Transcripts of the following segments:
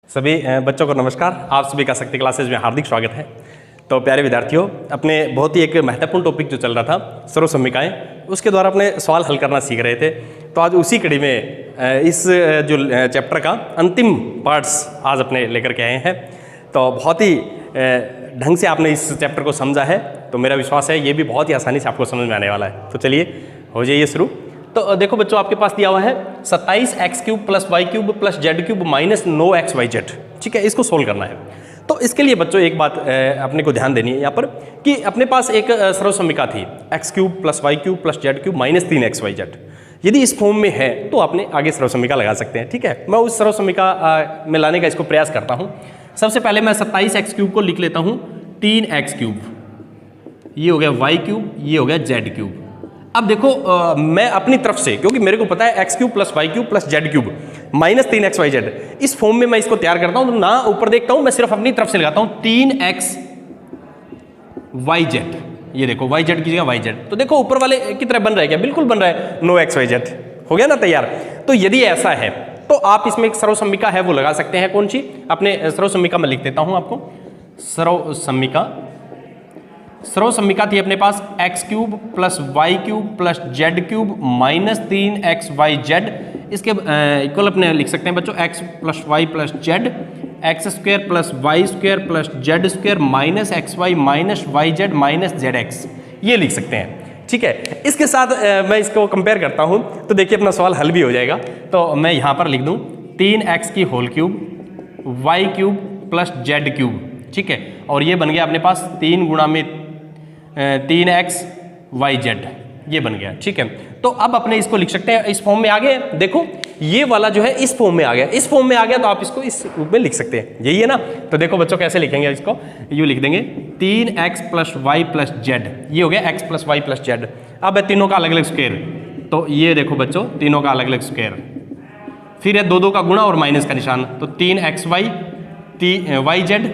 सभी बच्चों को नमस्कार। आप सभी का शक्ति क्लासेज में हार्दिक स्वागत है। तो प्यारे विद्यार्थियों, अपने बहुत ही एक महत्वपूर्ण टॉपिक जो चल रहा था सर्वसम्मिकाएं, उसके द्वारा अपने सवाल हल करना सीख रहे थे। तो आज उसी कड़ी में इस जो चैप्टर का अंतिम पार्ट्स आज अपने लेकर के आए हैं। तो बहुत ही ढंग से आपने इस चैप्टर को समझा है, तो मेरा विश्वास है ये भी बहुत ही आसानी से आपको समझ में आने वाला है। तो चलिए हो जाइए शुरू। तो देखो बच्चों, आपके पास दिया हुआ है 27x³ + y³ + z³ - 9xyz। ठीक है, इसको सोल्व करना है। तो इसके लिए बच्चों एक बात अपने को ध्यान देनी है यहाँ पर कि अपने पास एक सर्वसम्मिका थी x³ + y³ + z³ - 3xyz। यदि इस फॉर्म में है तो आपने आगे सर्वसम्मिका लगा सकते हैं। ठीक है, मैं उस सर्वसम्मिका में लाने का इसको प्रयास करता हूँ। सबसे पहले मैं 27x³ को लिख लेता हूँ 3x³, ये हो गया y³, ये हो गया z³। अब देखो मैं अपनी तरफ से, क्योंकि मेरे को पता है x³ + y³ + z³ - 3xyz, इस फॉर्म में मैं इसको तैयार करता हूं। तो ना ऊपर देखता हूं, मैं सिर्फ अपनी तरफ से लगाता हूं 3xyz। ये देखो yz की जगह yz। तो देखो ऊपर वाले की तरह बन रहा है क्या? बिल्कुल बन रहा है, 9xyz हो गया ना तैयार। तो यदि ऐसा है तो आप इसमें एक सर्वसम्मिका है वो लगा सकते हैं। कौन सी? अपने सर्वसम्मिका में लिख देता हूं आपको। सर्वसम्मिका थी अपने पास x³ + y³ + z³ - 3xyz। इसके इक्वल अपने लिख सकते हैं बच्चों x + y + z, x² + y² + z² - xy - yz - zx, ये लिख सकते हैं। ठीक है, इसके साथ मैं इसको कंपेयर करता हूं तो देखिए अपना सवाल हल भी हो जाएगा। तो मैं यहां पर लिख दूं 3x³ y³ + z³। ठीक है, और ये बन गया अपने पास 3 × 3xyz, ये बन गया। ठीक है, तो अब अपने इसको लिख सकते हैं इस फॉर्म में। आ गए, देखो ये वाला जो है इस फॉर्म में आ गया। इस फॉर्म में आ गया तो आप इसको इस रूप में लिख सकते हैं। यही है ना? तो देखो बच्चों कैसे लिखेंगे इसको, यूँ लिख देंगे 3x + y + z। ये हो गया x + y + z। अब है तीनों का अलग अलग स्क्वायर, तो ये देखो बच्चों तीनों का अलग अलग स्क्वायर। फिर है 2 का गुणा और माइनस का निशान, तो 3xy yz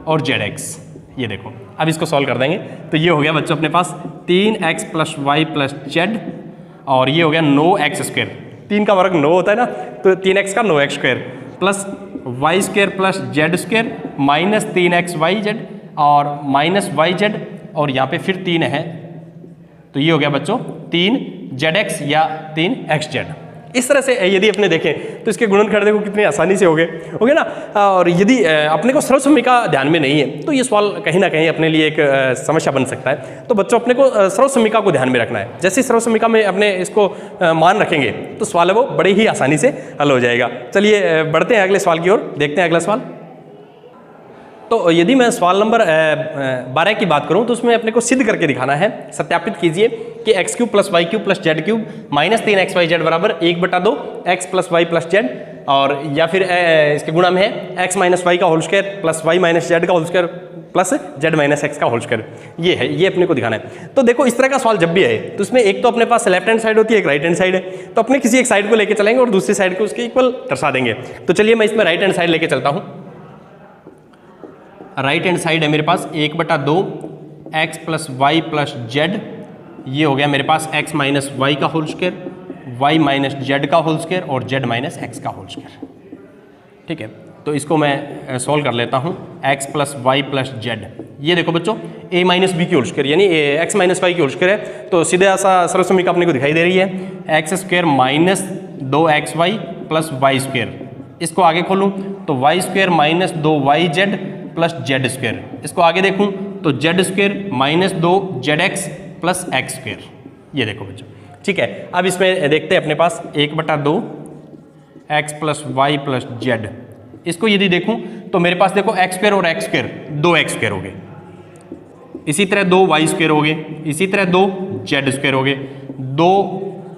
और zx। ये देखो, अब इसको सॉल्व कर देंगे तो ये हो गया बच्चों अपने पास 3x + y + z, और ये हो गया 9x²। 3 का वर्ग 9 होता है ना, तो 3x का 9x² + y² + z² - 3xyz और -yz, और यहाँ पे फिर 3 है, तो ये हो गया बच्चों 3zx या 3xz। इस तरह से यदि अपने देखें तो इसके गुणनखंड देखो कितनी आसानी से हो गए ना। और यदि अपने को सर्वसम्मिका ध्यान में नहीं है तो ये सवाल कहीं ना कहीं अपने लिए एक समस्या बन सकता है। तो बच्चों अपने को सर्वसम्मिका को ध्यान में रखना है। जैसे सर्वसम्मिका में अपने इसको मान रखेंगे तो सवाल है वो बड़े ही आसानी से हल हो जाएगा। चलिए बढ़ते हैं अगले सवाल की ओर, देखते हैं अगला सवाल। तो यदि मैं सवाल नंबर 12 की बात करूं तो उसमें अपने को सिद्ध करके दिखाना है। सत्यापित कीजिए कि x³ + y³ + z³ - 3xyz बराबर 1/2 x + y + z, और या फिर इसके गुणा में है x - y² + y - z का + z - x का होल। ये है, ये अपने को दिखाना है। तो देखो इस तरह का सवाल जब भी है तो इसमें एक तो अपने पास लेफ्ट हैंड साइड होती है, एक राइट हैंड साइड है। तो अपने किसी एक साइड को लेके चलेंगे और दूसरी साइड को उसके इक्वल दर्शा देंगे। तो चलिए मैं इसमें राइट हैंड साइड लेके चलता हूँ। राइट हैंड साइड है मेरे पास 1/2 x + y + z। ये हो गया मेरे पास x - y का होल स्क्वायर, y - z का होल स्क्वायर और z - x का होल स्क्वायर। ठीक है, तो इसको मैं सॉल्व कर लेता हूँ। x + y + z, ये देखो बच्चों a - b की होल स्क्वायर यानी x - y की होल स्क्वायर है। तो सीधे ऐसा सर्वसम्मिका अपने को दिखाई दे रही है x² - 2xy + y²। इसको आगे खोलूँ तो y² - 2yz + z²। इसको आगे देखूं तो z² - 2zx + x²। ये देखो बच्चों। ठीक है, अब इसमें देखते हैं अपने पास 1/2 x + y + z। इसको यदि देखूं तो मेरे पास देखो x² और x², 2x² हो गए। इसी तरह 2y² हो गए, इसी तरह 2z² हो गए, 2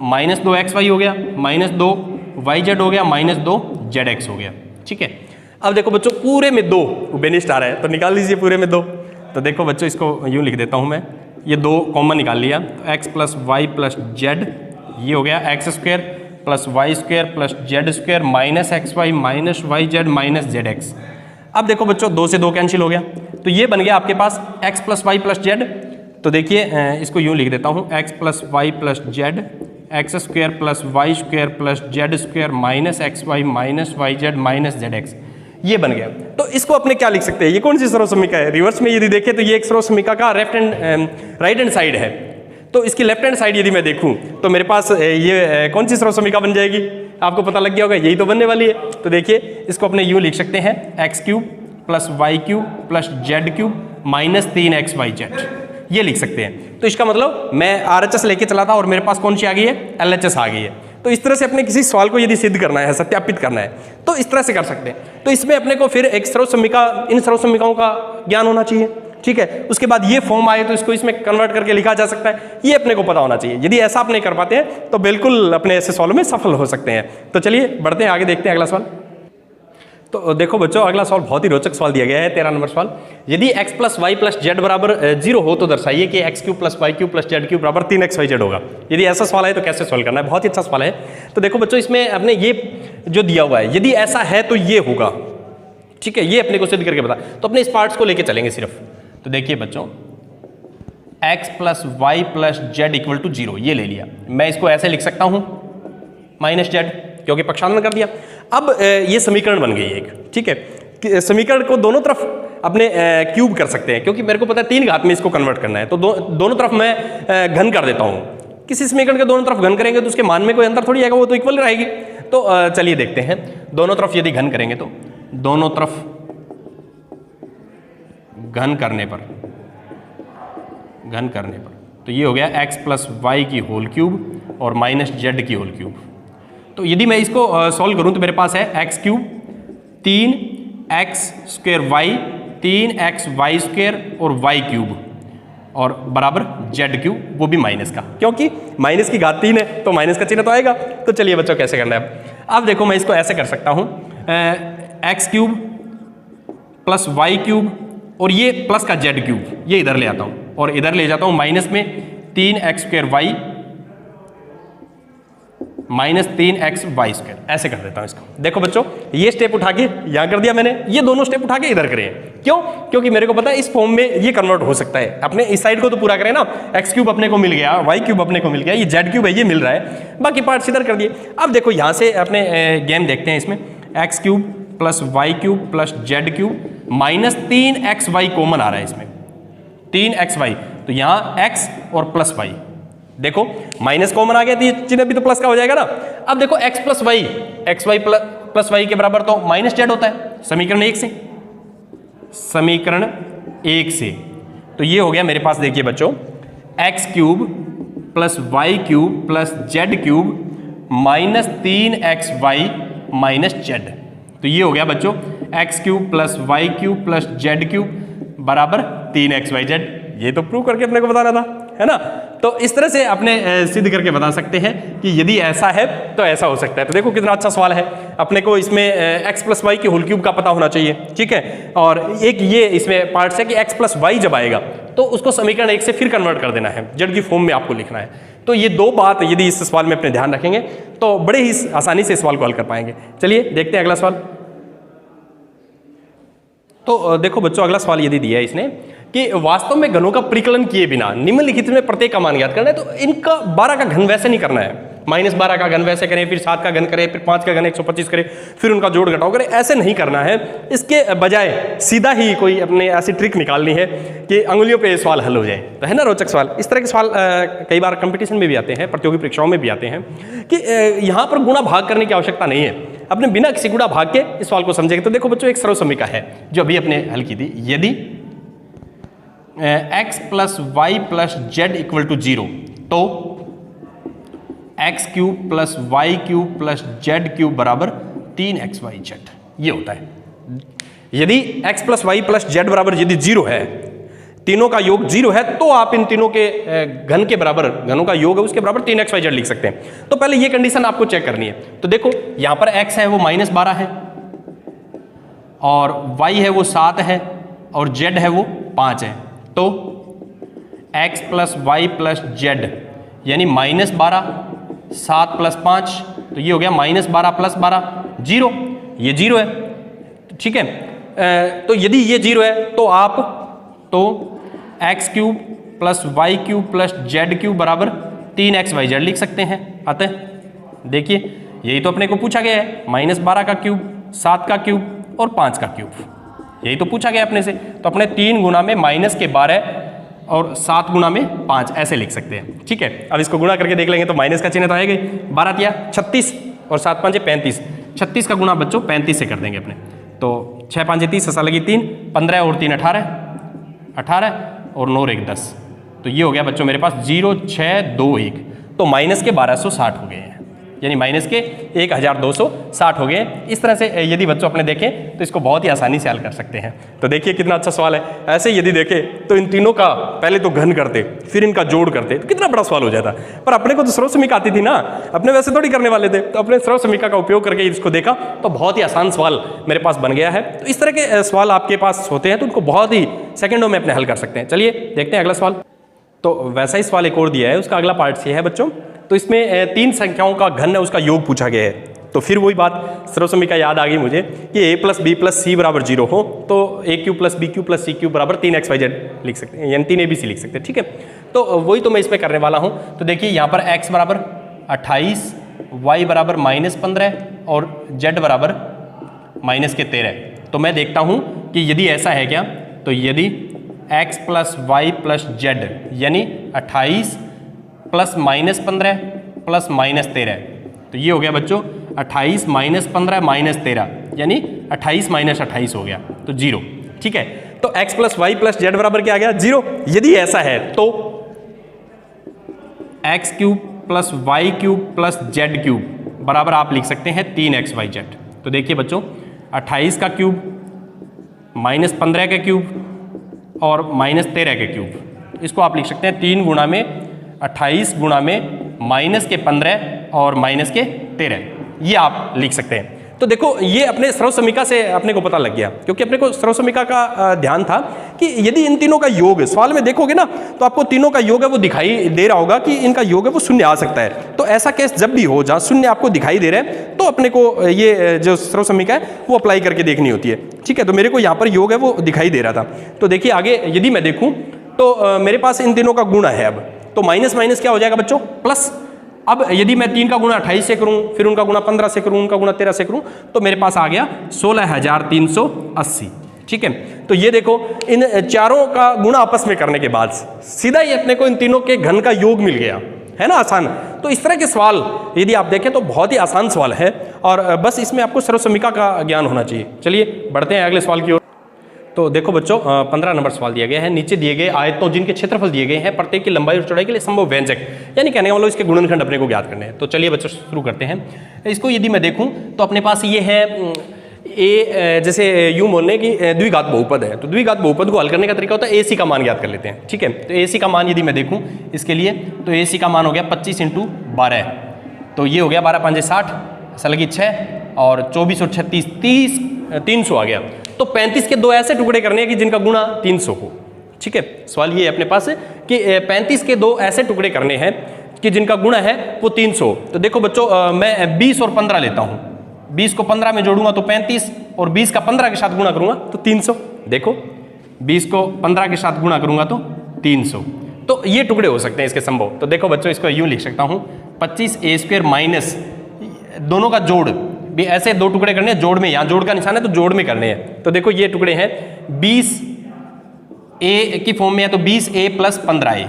- 2xy हो गया, -2yz हो गया, -2zx हो गया। ठीक है, अब देखो बच्चों पूरे में 2 बेनिस्ट आ रहा है, तो निकाल लीजिए पूरे में 2। तो देखो बच्चों इसको यूँ लिख देता हूँ मैं, ये 2 कॉमन निकाल लिया, तो x + y + z, ये हो गया x² + y² + z² - xy - yz - zx। अब देखो बच्चों 2 से 2 कैंसिल हो गया, तो ये बन गया आपके पास x + y + z। तो देखिए इसको यूँ लिख देता हूँ x + y + z, x square plus y square plus z square minus x y minus y z minus z x, ये बन गया। तो इसको अपने क्या लिख सकते हैं, ये कौन सी सर्वसमीका है? रिवर्स में यदि देखें तो ये एक सर्वसमीका का राइट हैंड साइड है। तो इसकी लेफ्ट हैंड साइड यदि मैं देखूं तो मेरे पास ये कौन सी सर्वसमीका बन जाएगी, आपको पता लग गया होगा, यही तो बनने वाली है। तो देखिए इसको अपने यूं लिख सकते हैं, x cube plus y cube plus z cube minus 3x y z, ये लिख सकते हैं। तो इसका मतलब मैं RHS लेके चला था और मेरे पास कौन सी आ गई है, LHS आ गई है। तो इस तरह से अपने किसी सवाल को यदि सिद्ध करना है, सत्यापित करना है, तो इस तरह से कर सकते हैं। तो इसमें अपने को फिर एक सर्वसमीका, इन सर्वसमीकाओं का ज्ञान होना चाहिए, ठीक है। उसके बाद ये फॉर्म आए तो इसको इसमें कन्वर्ट करके लिखा जा सकता है, ये अपने को पता होना चाहिए। यदि ऐसा आप नहीं कर पाते हैं तो बिल्कुल अपने ऐसे सवालों में सफल हो सकते हैं। तो चलिए बढ़ते हैं आगे, देखते हैं अगला सवाल। तो देखो बच्चों, अगला सवाल बहुत ही रोचक सवाल दिया गया है, 13 नंबर सवाल। यदि x plus y plus z बराबर 0 हो तो दर्शाइए कि x cube plus y cube plus z cube बराबर 3x y z होगा। यदि ऐसा सवाल है तो कैसे सॉल्व करना है, बहुत ही अच्छा सवाल है। तो देखो बच्चों, इसमें अपने ये जो दिया हुआ है, यदि ऐसा है तो ये होगा, ठीक है, ये अपने को सिद्ध करके बता। तो अपने इस पार्ट्स को लेके चलेंगे सिर्फ। तो देखिए बच्चों, x plus y plus z equal to 0, ये ले लिया। मैं इसको ऐसे लिख सकता हूं माइनस जेड, क्योंकि पक्षांतरण कर दिया। अब ये समीकरण बन गई एक, ठीक है। समीकरण को दोनों तरफ अपने क्यूब कर सकते हैं, क्योंकि मेरे को पता है 3 घात में इसको कन्वर्ट करना है। तो दोनों तरफ मैं घन कर देता हूँ। किसी समीकरण के दोनों तरफ घन करेंगे तो उसके मान में कोई अंतर थोड़ी आएगा, वो तो इक्वल रहेगी। तो चलिए देखते हैं, दोनों तरफ यदि घन करेंगे तो दोनों तरफ घन करने पर तो ये हो गया x प्लस वाई की होल क्यूब और माइनस जेड की होल क्यूब। तो यदि मैं इसको सॉल्व करूं तो मेरे पास है x cube 3x square y 3x y square और y क्यूब और बराबर z क्यूब, वो भी माइनस का, क्योंकि माइनस की घात 3 है तो माइनस का चिन्ह तो आएगा। तो चलिए बच्चों कैसे करना है, अब देखो मैं इसको ऐसे कर सकता हूं, x cube plus y cube और ये प्लस का जेड क्यूब, ये इधर ले आता हूं और इधर ले जाता हूं माइनस में 3x square y minus 3x y square, ऐसे कर देता हूं इसको। देखो बच्चों, ये स्टेप उठा के यहां कर दिया मैंने, ये दोनों स्टेप उठा के इधर करें। क्यों? क्योंकि मेरे को पता है इस फॉर्म में ये कन्वर्ट हो सकता है। अपने इस साइड को तो पूरा करें ना, x क्यूब अपने को मिल गया, वाई क्यूब अपने को मिल गया, ये जेड क्यूब है ये मिल रहा है, बाकी पार्ट्स इधर कर दिए। अब देखो यहां से अपने गेम देखते हैं, इसमें x cube plus y cube plus z cube minus 3x y common आ रहा है इसमें, 3x वाई, तो यहां x और प्लस वाई, देखो माइनस कॉमन आ गया तो ये चिन्ह भी तो प्लस का हो जाएगा ना। अब देखो x plus y, x y plus y के बराबर तो माइनस जेड होता है समीकरण 1 से। तो ये हो गया मेरे पास, देखिए बच्चों, x cube plus y cube plus z cube minus 3x y minus z. तो ये हो गया बच्चों x cube plus y cube plus z cube बराबर 3x वाई जेड। ये तो प्रूव करके अपने को बताना था, है ना। तो इस तरह से अपने सिद्ध करके बता सकते हैं कि यदि ऐसा है तो ऐसा हो सकता है। तो देखो कितना अच्छा सवाल है। अपने को इसमें x प्लस वाई की होल क्यूब का पता होना चाहिए, ठीक है। और एक ये इसमें पार्ट्स है कि x प्लस वाई जब आएगा तो उसको समीकरण 1 से फिर कन्वर्ट कर देना है, जेड की फॉर्म में आपको लिखना है। तो ये 2 बात यदि इस सवाल में अपने ध्यान रखेंगे तो बड़े ही आसानी से सवाल को हल कर पाएंगे। चलिए देखते हैं अगला सवाल। तो देखो बच्चों, अगला सवाल यदि दिया है इसने कि वास्तव में घनों का परिकलन किए बिना निम्नलिखित में प्रत्येक का मान ज्ञात करना है। तो इनका 12 का घन वैसे नहीं करना है, -12 का घन वैसे करें, फिर 7 का घन करें, फिर 5 का घन 125 करें, फिर उनका जोड़ घटाव करें, ऐसे नहीं करना है। इसके बजाय सीधा ही कोई अपने ऐसी ट्रिक निकालनी है कि अंगुलियों पे सवाल हल हो जाए। तो है ना रोचक सवाल। इस तरह के सवाल कई बार कंपटीशन में भी आते हैं, प्रतियोगी परीक्षाओं में भी आते हैं कि यहाँ पर गुणा भाग करने की आवश्यकता नहीं है, अपने बिना किसी गुणा भाग के इस सवाल को समझेंगे। तो देखो बच्चों, एक सरल समीकरण है जो अभी अपने हल की थी। यदि x plus y plus z equal to 0 तो x cube plus y cube plus z cube बराबर 3x वाई जेड, ये होता है। यदि x plus y plus z बराबर यदि 0 है, तीनों का योग 0 है, तो आप इन तीनों के घन के बराबर, घनों का योग है उसके बराबर 3x वाई जेड लिख सकते हैं। तो पहले ये कंडीशन आपको चेक करनी है। तो देखो यहां पर x है वो -12 है और y है वो 7 है और z है वो 5 है। तो x plus y plus z यानी -12 7 प्लस 5, तो ये हो गया -12 प्लस 12 0, ये 0 है, ठीक है। तो यदि ये 0 है तो आप तो x cube plus y cube plus z cube बराबर 3x वाई जेड लिख सकते हैं। अतः देखिए यही तो अपने को पूछा गया है, -12 का क्यूब, 7 का क्यूब और 5 का क्यूब, यही तो पूछा गया अपने से। तो अपने 3 गुना में -12 और 7 गुना में 5 ऐसे लिख सकते हैं। ठीक है, अब इसको गुणा करके देख लेंगे तो माइनस का चिन्ह तो आएगा ही। 12 तिया 36 और 7 5 35, 36 का गुणा बच्चों 35 से कर देंगे अपने। तो 6 5 30, ससा लगी 3, 15 और 3 18, 18 और 9 और 1 10। तो ये हो गया बच्चों मेरे पास 0 6 2 1। तो माइनस के 1260 हो गए हैं, यानी माइनस के 1260 हो गए। इस तरह से यदि बच्चों अपने देखें तो इसको बहुत ही आसानी से हल कर सकते हैं। तो देखिए कितना अच्छा सवाल है। ऐसे यदि देखें तो इन तीनों का पहले तो घन करते, फिर इनका जोड़ करते तो कितना बड़ा सवाल हो जाता। पर अपने को तो सर्व समीकरण आती थी ना, अपने वैसे थोड़ी करने वाले थे। तो अपने सर्व समीकरण का उपयोग करके इसको देखा तो बहुत ही आसान सवाल मेरे पास बन गया है। तो इस तरह के सवाल आपके पास होते हैं तो उनको बहुत ही सेकंडों में अपने हल कर सकते हैं। चलिए देखते हैं अगला सवाल। तो वैसा ही सवाल एक और दिया है, उसका अगला पार्ट ये है बच्चों। तो इसमें 3 संख्याओं का घन है, उसका योग पूछा गया है। तो फिर वही बात सर्व समीकरण याद आ गई मुझे कि a + b + c = 0 हो तो a³ + b³ + c³ = 3xyz लिख सकते हैं, यानी 3abc लिख सकते हैं। ठीक है, तो वही तो मैं इसमें करने वाला हूँ। तो देखिए यहाँ पर x = 28, y = -15 और z = -13। तो मैं देखता हूँ कि यदि ऐसा है क्या, तो यदि x + y + z यानी 28 + -15 + -13, तो ये हो गया बच्चों 28 - 15 - 13 यानी 28 - 28 हो गया, तो 0। ठीक है, तो x + y + z बराबर क्या आ गया 0। यदि ऐसा है तो x³ + y³ + z³ बराबर आप लिख सकते हैं 3xyz। तो देखिए बच्चों 28 का क्यूब, -15 का क्यूब और -13 का क्यूब, इसको आप लिख सकते हैं 3 गुणा में 28 गुणा में -15 और -13, ये आप लिख सकते हैं। तो देखो ये अपने सर्व समीकरण से अपने को पता लग गया, क्योंकि अपने को सर्व समीकरण का ध्यान था कि यदि इन तीनों का योग, सवाल में देखोगे ना तो आपको तीनों का योग है वो दिखाई दे रहा होगा कि इनका योग है वो शून्य आ सकता है। तो ऐसा केस जब भी हो जहाँ शून्य आपको दिखाई दे रहा है तो अपने को ये जो सर्व समीकरण है वो अप्लाई करके देखनी होती है। ठीक है, तो मेरे को यहाँ पर योग है वो दिखाई दे रहा था। तो देखिए आगे यदि मैं देखूँ तो मेरे पास इन तीनों का गुणा है। अब तो माइनस माइनस क्या हो जाएगा बच्चों, प्लस। अब यदि मैं 3 का गुणा 28 से करूं, फिर उनका गुणा 15 से करूं, उनका गुणा 13 से करूं, तो मेरे पास आ गया 16,380। ठीक है, तो ये देखो इन चारों का गुणा आपस में करने के बाद सीधा ही अपने को इन तीनों के घन का योग मिल गया, है ना, आसान। तो इस तरह के सवाल यदि आप देखें तो बहुत ही आसान सवाल है और बस इसमें आपको सर्व समीकरण का ज्ञान होना चाहिए। चलिए बढ़ते हैं अगले सवाल की ओर। तो देखो बच्चों 15 नंबर सवाल दिया गया है। नीचे दिए गए आयतों जिनके क्षेत्रफल दिए गए हैं, प्रत्येक की लंबाई और चौड़ाई के लिए संभव व्यंजक, यानी कहने का मतलब इसके गुणनखंड अपने को ज्ञात करने हैं। तो चलिए बच्चों शुरू करते हैं। इसको यदि मैं देखूं तो अपने पास ये है ए, जैसे यूं बोलने की द्विघात बहुपद है। तो द्विघात बहुपद को हल करने का तरीका होता है AC का मान ज्ञात कर लेते हैं। ठीक है, तो AC का मान यदि मैं देखूँ इसके लिए, तो AC का मान हो गया 25 × 12, तो ये हो गया 12 5 60, सलगी 6 और 24 और 36 30, 300 आ गया। तो 35 के 2 ऐसे टुकड़े करने हैं कि जिनका गुणा 300 हो। ठीक है, सवाल ये अपने पास है कि 35 के 2 ऐसे टुकड़े करने हैं कि जिनका गुणा है वो 300। तो देखो बच्चों मैं 20 और 15 लेता हूँ, 20 को 15 में जोड़ूंगा तो 35 और 20 का 15 के साथ गुणा करूंगा तो 300। देखो 20 को 15 के साथ गुणा करूंगा तो 300। तो ये टुकड़े हो सकते हैं इसके संभव। तो देखो बच्चों इसको यूं लिख सकता हूँ 25a² माइनस दोनों का जोड़ भी, ऐसे 2 टुकड़े करने हैं जोड़ में, यहाँ जोड़ का निशान है तो जोड़ में करने हैं। तो देखो ये टुकड़े हैं 20a की फॉर्म में है तो 20a + 15a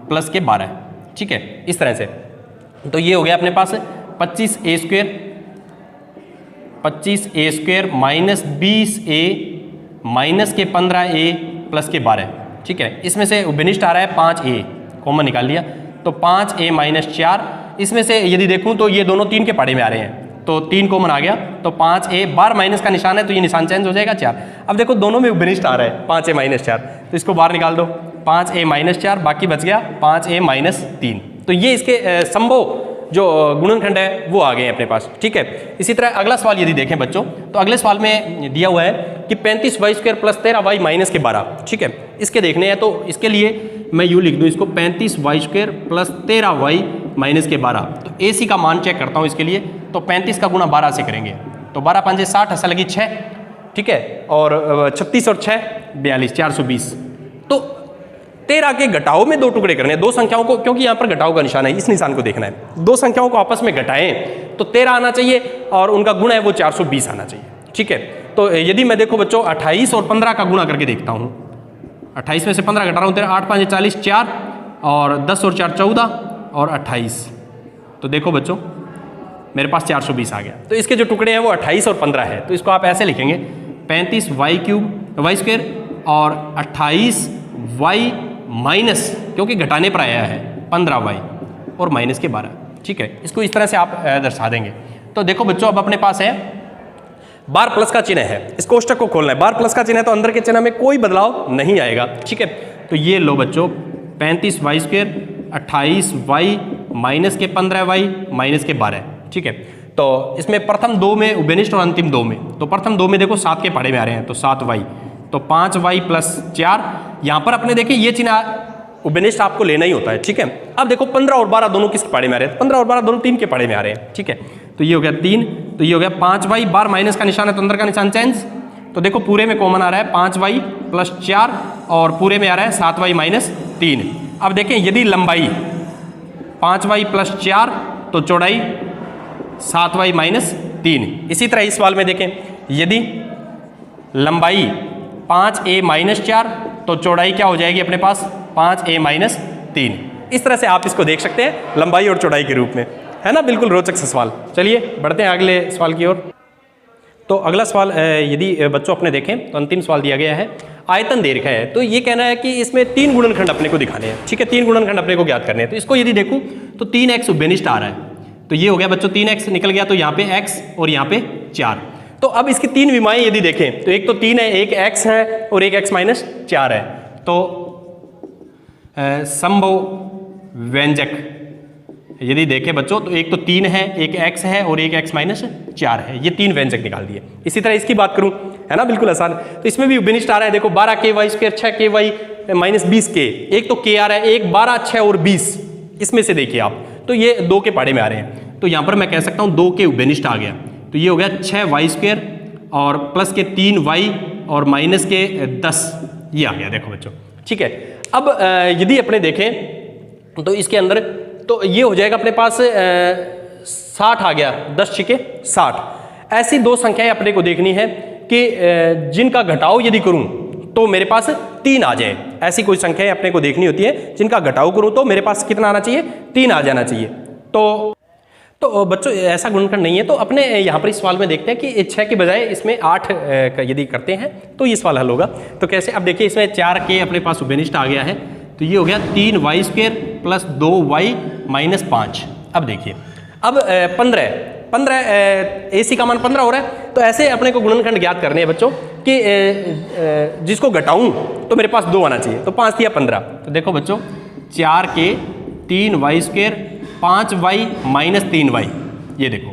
प्लस के 12। ठीक है, इस तरह से। तो ये हो गया अपने पास 25a² माइनस 20a माइनस के 15a प्लस के 12। ठीक है, इसमें से विनिष्ट आ रहा है 5a, कॉमन निकाल लिया तो 5a - 4। इसमें से यदि देखूं तो ये दोनों 3 के पाड़े में आ रहे हैं, तो 3 कॉमन आ गया तो 5a, बार माइनस का निशान है तो ये निशान चेंज हो जाएगा 4। अब देखो दोनों में विनिष्ट आ रहा है 5a - 4, तो इसको बाहर निकाल दो 5a - 4, बाकी बच गया 5a - 3। तो ये इसके संभव जो गुणनखंड है वो आ गए अपने पास। ठीक है, इसी तरह अगला सवाल यदि देखें बच्चों तो अगले सवाल में दिया हुआ है कि 35y² + 13y - 12। ठीक है, इसके देखने हैं तो इसके लिए मैं यूँ लिख दूँ इसको 35y² + 13y - 12। तो AC का मान चेक करता हूँ इसके लिए, तो 35 का गुणा 12 से करेंगे तो 12 5 60, ऐसा लगी 6। ठीक है, और 36 और 6 42, 420। तो 13 के घटाओ में 2 टुकड़े करने हैं, दो संख्याओं को, क्योंकि यहाँ पर घटाओ का निशान है, इस निशान को देखना है। दो संख्याओं को आपस में घटाएं तो 13 आना चाहिए और उनका गुणा है वो 420 आना चाहिए। ठीक है, तो यदि मैं देखो बच्चों 28 और 15 का गुणा करके देखता हूँ, 28 में से 15 घटा रहा हूँ, 13 8 5 40 4 और 10 और 4 14 और 28, तो देखो बच्चों मेरे पास 420 आ गया। तो इसके जो टुकड़े हैं वो 28 और 15 है, तो इसको आप ऐसे लिखेंगे 35 वाई क्यूब वाई स्क्वायर और 28 वाई माइनस, क्योंकि घटाने पर आया है 15 वाई और माइनस के 12। ठीक है, इसको इस तरह से आप दर्शा देंगे। तो देखो बच्चों अब अपने पास है बार प्लस का चिन्ह है, इस कोष्टक को खोलना है, बार प्लस का चिन्ह है तो अंदर के चिन्ह में कोई बदलाव नहीं आएगा। ठीक है, तो ये लो बच्चों 35 वाई स्क्वायर 28 वाई माइनस के 15 वाई माइनस के 12। ठीक है, तो इसमें प्रथम दो में उभयनिष्ठ और अंतिम दो में, तो प्रथम दो में देखो 7 के पहाड़े में आ रहे हैं तो 7 वाई, तो 5 वाई प्लस 4। यहाँ पर अपने देखिए ये चिन्ह उभयनिष्ठ आपको लेना ही होता है। ठीक है, अब देखो 15 और 12 दोनों किस पहाड़े में आ रहे हैं, 15 और 12 दोनों 3 के पहाड़े में आ रहे हैं। ठीक है, तो ये हो गया 3, तो ये हो गया 5 वाई, बार माइनस का निशान है तो अंदर का निशान चेंज, तो देखो पूरे में कॉमन आ रहा है 5 वाई प्लस 4 और पूरे में आ रहा है 7 वाई माइनस 3। अब देखें यदि लंबाई 5 वाई प्लस 4 तो चौड़ाई 7 वाई माइनस 3। इसी तरह इस सवाल में देखें यदि लंबाई 5a माइनस 4 तो चौड़ाई क्या हो जाएगी अपने पास 5a माइनस 3। इस तरह से आप इसको देख सकते हैं लंबाई और चौड़ाई के रूप में, है ना, बिल्कुल रोचक सा सवाल। चलिए बढ़ते हैं अगले सवाल की ओर। तो अगला सवाल यदि बच्चों अपने देखें तो अंतिम सवाल दिया गया है, आयतन दे रखा है, तो ये कहना है कि इसमें 3 गुणनखंड अपने को दिखाने हैं। ठीक है, 3 गुणनखंड अपने को ज्ञात करने हैं। तो इसको यदि देखूं तो 3x उभयनिष्ठ आ रहा है, तो ये हो गया बच्चों 3x निकल गया, तो यहाँ पे x और यहाँ पे 4। तो अब इसकी 3 विमाएं यदि देखें तो एक तो 3 है, एक x है और एक x माइनस 4 है। तो संभव व्यंजक यदि देखें बच्चों तो एक तो 3 है, एक x है और एक x माइनस 4 है, ये 3 व्यंजक निकाल दिए। इसी तरह इसकी बात करूं, है ना, बिल्कुल आसान। तो इसमें भी उभयनिष्ठ आ रहा है, देखो 12k Y square 6k Y minus 20k, एक तो k आ रहा है, एक 12 6 और 20, इसमें से देखिए आप, तो ये 2 के पहाड़े में आ रहे हैं, तो यहाँ पर मैं कह सकता हूँ 2 के उभयनिष्ठ आ गया, तो ये हो गया 6 वाई स्क्वायर और प्लस के 3 वाई और माइनस के 10, ये आ गया देखो बच्चों। ठीक है, अब यदि अपने देखें तो इसके अंदर तो ये हो जाएगा अपने पास 60 आ गया, 10 छिके 60। ऐसी 2 संख्याएं अपने को देखनी है कि जिनका घटाव यदि करूं तो मेरे पास 3 आ जाए। ऐसी कोई संख्याएं अपने को देखनी होती है जिनका घटाव करूं तो मेरे पास कितना आना चाहिए, 3 आ जाना चाहिए। तो बच्चों ऐसा गुणनखंड नहीं है, तो अपने यहाँ पर इस सवाल में देखते हैं कि 6 के बजाय इसमें 8 यदि करते हैं तो ये सवाल हल होगा। तो कैसे, अब देखिए इसमें 4k अपने पास उभयनिष्ठ आ गया है, तो ये हो गया 3 y square plus 2 y minus 5। अब देखिए अब 15 AC का मान 15 हो रहा है, तो ऐसे अपने को गुणनखंड ज्ञात करने हैं बच्चों कि जिसको घटाऊं तो मेरे पास 2 आना चाहिए, तो 5 या 15। तो देखो बच्चों 4k 3 y square 5 y minus 3 y, ये देखो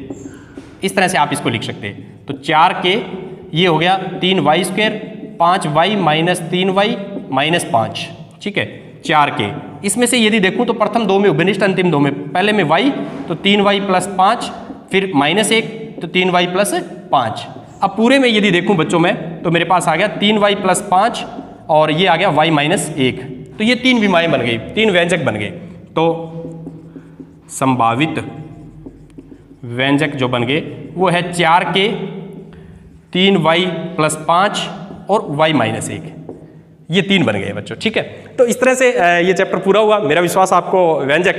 इस तरह से आप इसको लिख सकते हैं। तो 4k ये हो गया 3 y square 5 y minus 3 y minus 5। ठीक है, 4k इसमें से यदि देखूं तो प्रथम 2 में उभयनिष्ठ, अंतिम 2 में, पहले में y तो 3y प्लस 5, फिर माइनस 1 तो 3y प्लस 5। अब पूरे में यदि देखूं बच्चों में तो मेरे पास आ गया 3y प्लस 5 और ये आ गया y माइनस 1। तो ये 3 विमाएं बन गई, 3 व्यंजक बन गए। तो संभावित व्यंजक जो बन गए वो है 4k 3y प्लस 5 और y माइनस 1, ये 3 बन गए बच्चों। ठीक है, तो इस तरह से ये चैप्टर पूरा हुआ। मेरा विश्वास आपको व्यंजक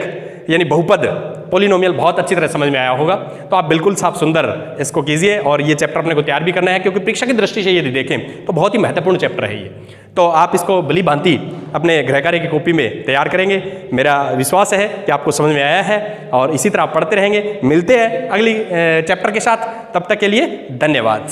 यानी बहुपद पोलिनोमियल बहुत अच्छी तरह समझ में आया होगा। तो आप बिल्कुल साफ सुंदर इसको कीजिए और ये चैप्टर अपने को तैयार भी करना है, क्योंकि परीक्षा की दृष्टि से यदि देखें तो बहुत ही महत्वपूर्ण चैप्टर है ये। तो आप इसको भली भांति अपने गृह कार्य की कॉपी में तैयार करेंगे, मेरा विश्वास है कि आपको समझ में आया है और इसी तरह आप पढ़ते रहेंगे। मिलते हैं अगली चैप्टर के साथ, तब तक के लिए धन्यवाद।